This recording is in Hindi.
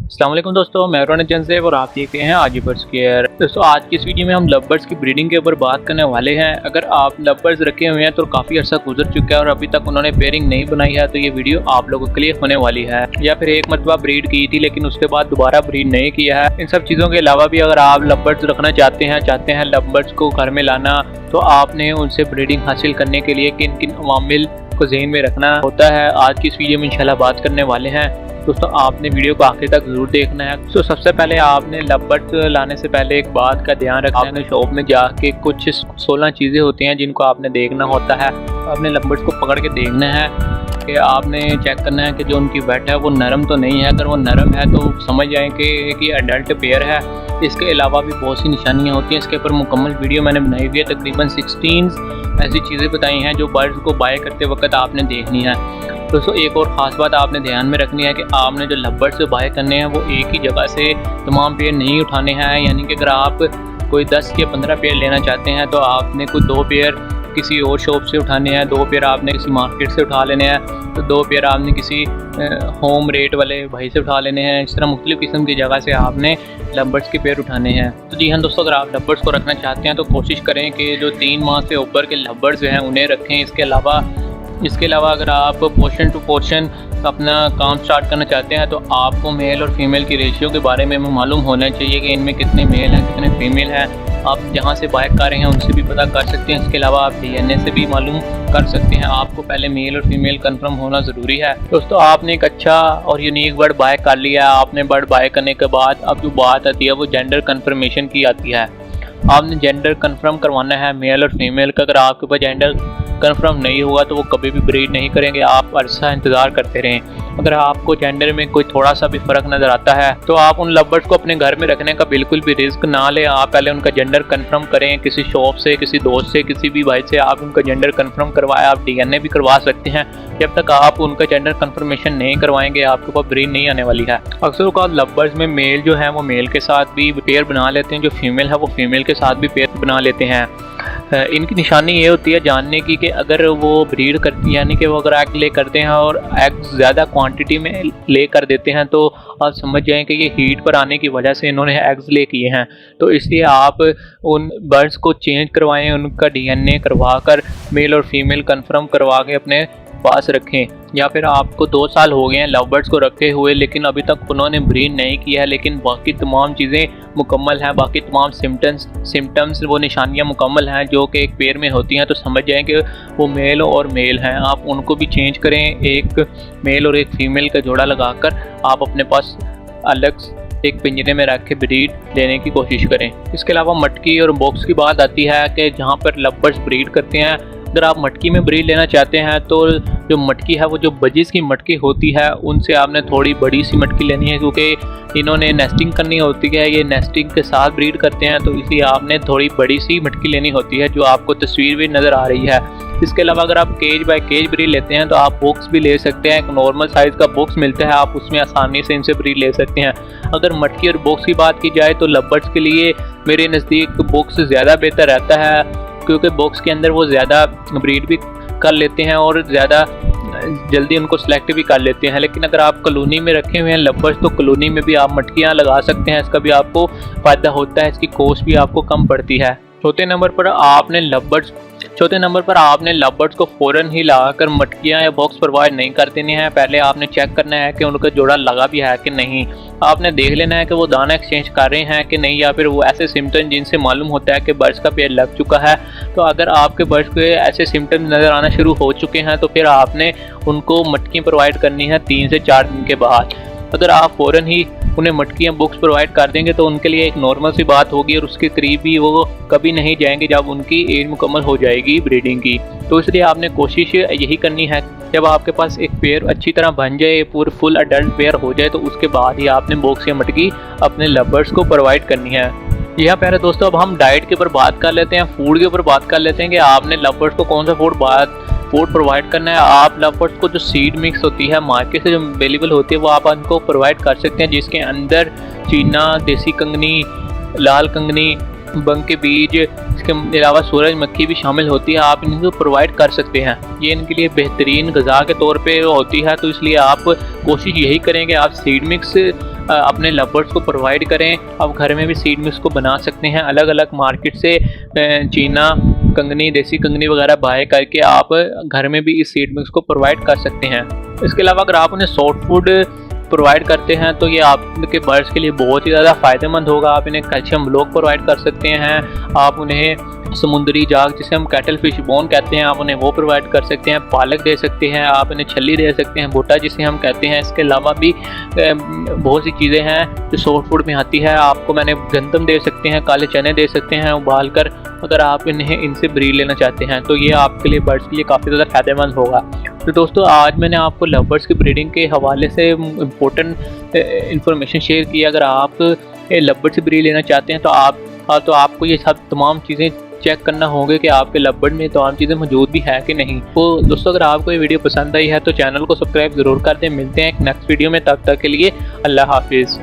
अस्सलाम वालेकुम दोस्तों, मैं रोन जंसेब और आप देख रहे हैं आजी बर्ड्स केयर। दोस्तों आज की इस वीडियो में हम लव बर्ड्स की ब्रीडिंग के ऊपर बात करने वाले हैं। अगर आप लव बर्ड्स रखे हुए हैं तो काफ़ी अर्सा गुजर चुका है और अभी तक उन्होंने पेयरिंग नहीं बनाई है, तो ये वीडियो आप लोगों के लिए होने वाली है। या फिर एक मरतबा ब्रीड की थी लेकिन उसके बाद दोबारा ब्रीड नहीं किया है। इन सब चीज़ों के अलावा भी अगर आप लव बर्ड्स रखना चाहते हैं लव बर्ड्स को घर में लाना, तो आपने उनसे ब्रीडिंग हासिल करने के लिए किन किन अवामिल को ज़हन में रखना होता है, आज की इस वीडियो में इंशाल्लाह बात करने वाले हैं। दोस्तों आपने वीडियो को आखिर तक जरूर देखना है। तो सबसे पहले आपने लव बर्ड्स लाने से पहले एक बात का ध्यान रखना है। शॉप में जाके कुछ 16 चीज़ें होती हैं जिनको आपने देखना होता है। आपने लव बर्ड्स को पकड़ के देखना है कि आपने चेक करना है कि जो उनकी वेट है वो नरम तो नहीं है। अगर वो नरम है तो समझ जाएं कि अडल्ट पेयर है। इसके अलावा भी बहुत सी निशानियाँ होती हैं। इसके ऊपर मुकम्मल वीडियो मैंने बनाई हुई है। तकरीबन 16 ऐसी चीज़ें बताई हैं जो बर्ड्स को बाय करते वक्त आपने देखनी है। दोस्तों एक और ख़ास बात आपने ध्यान में रखनी है कि आपने जो लव बर्ड्स बाय करने हैं वो एक ही जगह से तमाम पेयर नहीं उठाने हैं। यानी कि अगर आप कोई 10 या 15 पेयर लेना चाहते हैं तो आपने कोई 2 पेयर किसी और शॉप से उठाने हैं, 2 पेयर आपने किसी मार्केट से उठा लेने हैं, तो 2 पेयर आपने किसी होम रेट वाले भाई से उठा लेने हैं। इस तरह मुख्तलिफ़ किस्म की जगह से आपने लव बर्ड्स के पेयर उठाने हैं। तो जी हाँ दोस्तों, अगर आप लव बर्ड्स को रखना चाहते हैं तो कोशिश करें कि जो 3 माह से ऊपर के लव बर्ड्स हैं उन्हें रखें। इसके अलावा अगर आप पोर्शन टू पोर्शन अपना काम स्टार्ट करना चाहते हैं तो आपको मेल और फीमेल की रेशियो के बारे में मालूम होना चाहिए कि इनमें कितने मेल हैं कितने फीमेल हैं। आप जहां से बाय कर रहे हैं उनसे भी पता कर सकते हैं। इसके अलावा आप DNA से भी मालूम कर सकते हैं। आपको पहले मेल और फीमेल कंफर्म होना ज़रूरी है। दोस्तों आपने एक अच्छा और यूनिक बर्ड बाय कर लिया। आपने बर्ड बाय करने के बाद अब जो बात आती है वो जेंडर कन्फर्मेशन की आती है। आपने जेंडर कंफर्म करवाना है मेल और फीमेल का। अगर आपके पास जेंडर कंफर्म नहीं हुआ तो वो कभी भी ब्रीड नहीं करेंगे। आप अरसा इंतज़ार करते रहें। अगर आपको जेंडर में कोई थोड़ा सा भी फ़र्क नज़र आता है तो आप उन लव बर्ड्स को अपने घर में रखने का बिल्कुल भी रिस्क ना लें। आप पहले उनका जेंडर कंफर्म करें, किसी शॉप से, किसी दोस्त से, किसी भी भाई से आप उनका जेंडर कंफर्म करवाएं। आप DNA भी करवा सकते हैं। जब तक आप उनका जेंडर कंफर्मेशन नहीं करवाएंगे आपके पास ब्रीड नहीं आने वाली है। अक्सर औक़ात लव बर्ड्स में मेल जो है वो मेल के साथ भी पेयर बना लेते हैं, जो फीमेल है वो फीमेल के साथ भी पेयर बना लेते हैं। इनकी निशानी ये होती है जानने की कि अगर वो ब्रीड करती है, यानी कि वो अगर एग ले करते हैं और एग ज़्यादा क्वांटिटी में ले कर देते हैं तो आप समझ जाएं कि ये हीट पर आने की वजह से इन्होंने एग्स ले किए हैं। तो इसलिए आप उन बर्ड्स को चेंज करवाएं, उनका DNA करवा कर मेल और फीमेल कंफर्म करवा के अपने पास रखें। या फिर आपको 2 साल हो गए हैं लव बर्ड्स को रखे हुए लेकिन अभी तक उन्होंने ब्रीड नहीं किया है, लेकिन बाकी तमाम चीज़ें मुकम्मल हैं, बाकी तमाम सिम्टम्स वो निशानियां मुकम्मल हैं जो कि एक पेयर में होती हैं, तो समझ जाएं कि वो मेल और मेल हैं। आप उनको भी चेंज करें। एक मेल और एक फीमेल का जोड़ा लगाकर आप अपने पास अलग एक पिंजरे में रख के ब्रीड लेने की कोशिश करें। इसके अलावा मटकी और बॉक्स की बात आती है कि जहाँ पर लव बर्ड्स ब्रीड करते हैं, अगर आप मटकी में ब्रीड लेना चाहते हैं तो जो मटकी है वो जो बजिस की मटकी होती है उनसे आपने थोड़ी बड़ी सी मटकी लेनी है, क्योंकि इन्होंने नेस्टिंग करनी होती है। ये नेस्टिंग के साथ ब्रीड करते हैं तो इसलिए आपने थोड़ी बड़ी सी मटकी लेनी होती है, जो आपको तस्वीर भी नज़र आ रही है। इसके अलावा अगर आप केज बाय केज ब्रीड लेते हैं तो आप बॉक्स भी ले सकते हैं। एक नॉर्मल साइज़ का बॉक्स मिलता है, आप उसमें आसानी से इनसे ब्रीड ले सकते हैं। अगर मटकी और बॉक्स की बात की जाए तो लव बर्ड्स के लिए मेरे नज़दीक बॉक्स ज़्यादा बेहतर रहता है, क्योंकि बॉक्स के अंदर वो ज़्यादा ब्रीड भी कर लेते हैं और ज़्यादा जल्दी उनको सेलेक्ट भी कर लेते हैं। लेकिन अगर आप कॉलोनी में रखे हुए हैं लव बर्ड्स तो कॉलोनी में भी आप मटकियाँ लगा सकते हैं। इसका भी आपको फ़ायदा होता है, इसकी कॉस्ट भी आपको कम पड़ती है। चौथे नंबर पर आपने लव बर्ड्स को फ़ौरन ही लगाकर मटकियाँ या बॉक्स प्रोवाइड नहीं कर देने हैं। पहले आपने चेक करना है कि उनका जोड़ा लगा भी है कि नहीं। आपने देख लेना है कि वो दाना एक्सचेंज कर रहे हैं कि नहीं, या फिर वो ऐसे सिम्टम जिनसे मालूम होता है कि बर्ड्स का पेयर लग चुका है। तो अगर आपके बर्ड्स के ऐसे सिम्टम नज़र आना शुरू हो चुके हैं तो फिर आपने उनको मटकी प्रोवाइड करनी है 3 से 4 दिन के बाद। अगर आप फ़ौरन ही उन्हें मटकियाँ बुक्स प्रोवाइड कर देंगे तो उनके लिए एक नॉर्मल सी बात होगी और उसके करीब भी वो कभी नहीं जाएंगे जब उनकी एज मुकम्मल हो जाएगी ब्रीडिंग की। तो इसलिए आपने कोशिश यही करनी है, जब आपके पास एक पेयर अच्छी तरह बन जाए, पूरे फुल अडल्ट पेयर हो जाए, तो उसके बाद ही आपने बॉक्स या मटकी अपने लव बर्ड्स को प्रोवाइड करनी है। यहाँ प्यारे दोस्तों, अब हम डाइट के ऊपर बात कर लेते हैं, फूड के ऊपर बात कर लेते हैं कि आपने लव बर्ड्स को कौन सा फूड प्रोवाइड करना है। आप लव बर्ड्स को जो सीड मिक्स होती है मार्केट से जो अवेलेबल होती है वो आप उनको प्रोवाइड कर सकते हैं, जिसके अंदर चीना, देसी कंगनी, लाल कंगनी, बंग के बीज, इसके अलावा सूरजमुखी भी शामिल होती है। आप इनको प्रोवाइड कर सकते हैं। ये इनके लिए बेहतरीन ग़िज़ा के तौर पे होती है, तो इसलिए आप कोशिश यही करें कि आप सीड मिक्स अपने लवर्स को प्रोवाइड करें। आप घर में भी सीड मिक्स को बना सकते हैं। अलग अलग मार्केट से चीना कंगनी, देसी कंगनी वगैरह बाय करके आप घर में भी इस सीड मिक्स को प्रोवाइड कर सकते हैं। इसके अलावा अगर आप उन्हें सॉफ्ट फूड प्रोवाइड करते हैं तो ये आपके बर्ड्स के लिए बहुत ही ज़्यादा फ़ायदेमंद होगा। आप इन्हें कैल्शियम ब्लॉक प्रोवाइड कर सकते हैं। आप उन्हें समुद्री जाग, जिसे हम कैटल फिश बोन कहते हैं, आप उन्हें वो प्रोवाइड कर सकते हैं। पालक दे सकते हैं, आप इन्हें छल्ली दे सकते हैं, भुट्टा जिसे हम कहते हैं। इसके अलावा भी बहुत सी चीज़ें हैं जो सॉफ्ट फूड में आती है। आपको मैंने गंदम दे सकते हैं, काले चने दे सकते हैं उबाल कर, अगर आप इनसे ब्रीड लेना चाहते हैं तो ये आपके लिए, बर्ड्स के लिए काफ़ी ज़्यादा फ़ायदेमंद होगा। तो दोस्तों, आज मैंने आपको लवर्स की ब्रीडिंग के हवाले से इम्पोर्टेंट इंफॉर्मेशन शेयर की। अगर आप लवर्स से ब्रीड लेना चाहते हैं तो आपको ये सब तमाम चीज़ें चेक करना होगा कि आपके लवर्स में तमाम चीज़ें मौजूद भी है कि नहीं। तो दोस्तों, अगर आपको ये वीडियो पसंद आई है तो चैनल को सब्सक्राइब ज़रूर कर दें। मिलते हैं एक नेक्स्ट वीडियो में, तब तक के लिए अल्लाह हाफिज़।